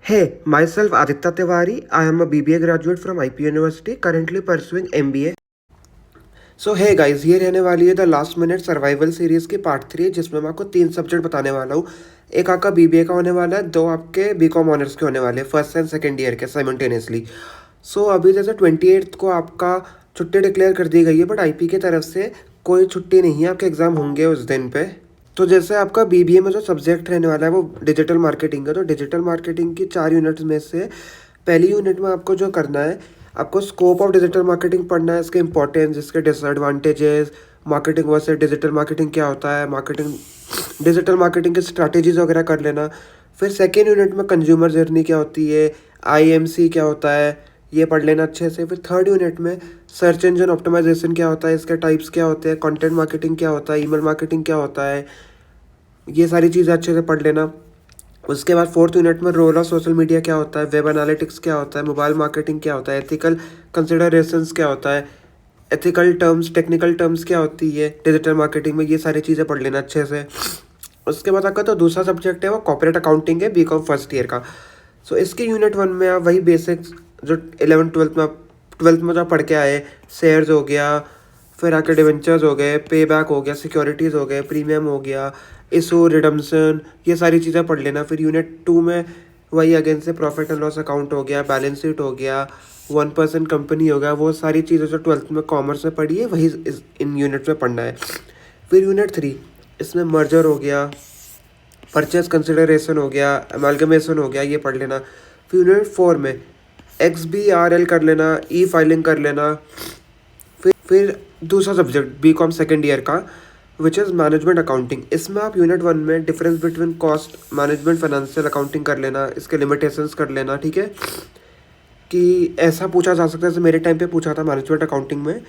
Hey, myself Aditya Tiwari. I am a BBA graduate from IP University, currently pursuing MBA. सो है guys, ये रहने वाली है the last minute survival series की part 3, जिसमें मैं आपको 3 सब्जेक्ट बताने वाला हूँ। एक आपका बीबीए का होने वाला है, 2 आपके बीकॉम ऑनर्स के होने वाले हैं, फर्स्ट एंड सेकंड ईयर के साइमल्टेनियसली। सो अभी जैसे 28 को आपका छुट्टी डिक्लेयर कर दी गई है, बट आईपी की तरफ से कोई छुट्टी नहीं है, आपके एग्ज़ाम होंगे उस दिन पे। तो जैसे आपका बीबीए में जो सब्जेक्ट रहने वाला है वो डिजिटल मार्केटिंग है, तो डिजिटल मार्केटिंग की 4 यूनिट्स में से पहली यूनिट में आपको जो करना है, आपको स्कोप ऑफ डिजिटल मार्केटिंग पढ़ना है, इसके इंपॉर्टेंस, इसके disadvantages, marketing versus digital marketing क्या होता है, मार्केटिंग डिजिटल मार्केटिंग की स्ट्रैटेजीज वगैरह कर लेना। फिर सेकेंड यूनिट में कंज्यूमर जर्नी क्या होती है, आईएमसी क्या होता है, ये पढ़ लेना अच्छे से। फिर थर्ड यूनिट में सर्च इंजन ऑप्टिमाइजेशन क्या होता है, इसके टाइप्स क्या होते हैं, कंटेंट मार्केटिंग क्या होता है, ईमेल मार्केटिंग क्या होता है, ये सारी चीज़ें अच्छे से पढ़ लेना। उसके बाद फोर्थ यूनिट में रोल ऑफ सोशल मीडिया क्या होता है, वेब एनालिटिक्स क्या होता है, मोबाइल मार्केटिंग क्या होता है, एथिकल कंसिडरेशंस क्या होता है, एथिकल टर्म्स, टेक्निकल टर्म्स क्या होती है डिजिटल मार्केटिंग में, ये सारी चीज़ें पढ़ लेना अच्छे से। उसके बाद आपका तो दूसरा सब्जेक्ट है वो कॉर्पोरेट अकाउंटिंग है, बीकॉम फर्स्ट ईयर का। सो इसके यूनिट 1 में आप वही बेसिक्स जो 11th में जो आप पढ़ के आए, शेयर्स हो गया, फिर आके डिवेंचर्स हो गए, पे बैक हो गया, सिक्योरिटीज़ हो गए, प्रीमियम हो गया, इशू, रिडम्सन, ये सारी चीज़ें पढ़ लेना। फिर यूनिट 2 में वही अगेन से प्रॉफिट एंड लॉस अकाउंट हो गया, बैलेंस शीट हो गया, 1% कंपनी हो गया, वो सारी चीज़ें जो 12th में कॉमर्स में पढ़ी है वही इन यूनिट में पढ़ना है। फिर यूनिट 3, इसमें मर्जर हो गया, परचेज कंसिडरेशन हो गया, अमालगमेशन हो गया, ये पढ़ लेना। फिर यूनिट 4 में XBRL कर लेना, ई फाइलिंग कर लेना। फिर दूसरा सब्जेक्ट बीकॉम सेकेंड ईयर का विच इज़ मैनेजमेंट अकाउंटिंग। इसमें आप यूनिट 1 में difference between cost management financial accounting कर लेना, इसके लिमिटेशंस कर लेना, ठीक है। कि ऐसा पूछा जा सकता है, जैसे मेरे टाइम पे पूछा था मैनेजमेंट अकाउंटिंग में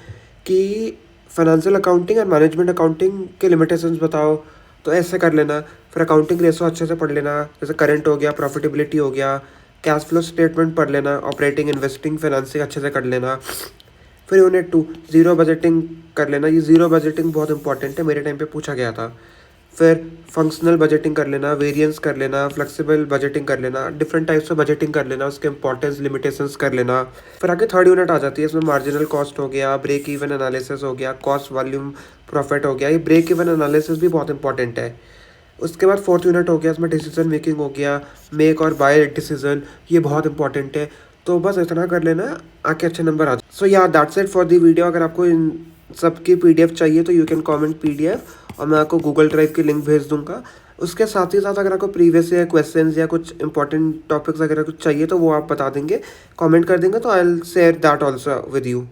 कि फाइनेंशियल अकाउंटिंग और मैनेजमेंट अकाउंटिंग के लिमिटेशंस बताओ, तो ऐसे कर लेना। फिर अकाउंटिंग रेशो अच्छे से पढ़ लेना, जैसे करंट हो गया, प्रॉफिटेबिलिटी हो गया, कैश फ्लो स्टेटमेंट पढ़ लेना, ऑपरेटिंग, इन्वेस्टिंग, फाइनेंसिंग अच्छे से कर लेना। फिर यूनिट 2 जीरो बजटिंग कर लेना, ये जीरो बजटिंग बहुत इंपॉर्टेंट है, मेरे टाइम पे पूछा गया था। फिर फंक्शनल बजटिंग कर लेना, वेरिएंस कर लेना, फ्लेक्सिबल बजटिंग कर लेना, डिफरेंट टाइप्स ऑफ बजटिंग कर लेना, उसके इंपॉर्टेंस, लिमिटेशंस कर लेना। फिर आगे थर्ड यूनिट आ जाती है, इसमें मार्जिनल कॉस्ट हो गया, ब्रेक इवन एनालिसिस हो गया, कॉस्ट वॉल्यूम प्रॉफिट हो गया, ये ब्रेक इवन एनालिसिस भी बहुत इंपॉर्टेंट है। उसके बाद फोर्थ यूनिट हो गया, इसमें डिसीजन मेकिंग हो गया, मेक और बाय डिसीजन, ये बहुत इंपॉर्टेंट है। तो बस इतना कर लेना, आके अच्छे नंबर आ जाए। सो या that's it for the video. अगर आपको इन सब की PDF चाहिए तो यू कैन कमेंट PDF, और मैं आपको गूगल ड्राइव की लिंक भेज दूंगा। उसके साथ ही साथ अगर आपको प्रीवियस या क्वेश्चंस या कुछ इंपॉर्टेंट टॉपिक्स वगैरह कुछ चाहिए तो वो आप बता देंगे, कमेंट कर देंगे, तो I will share that also with you.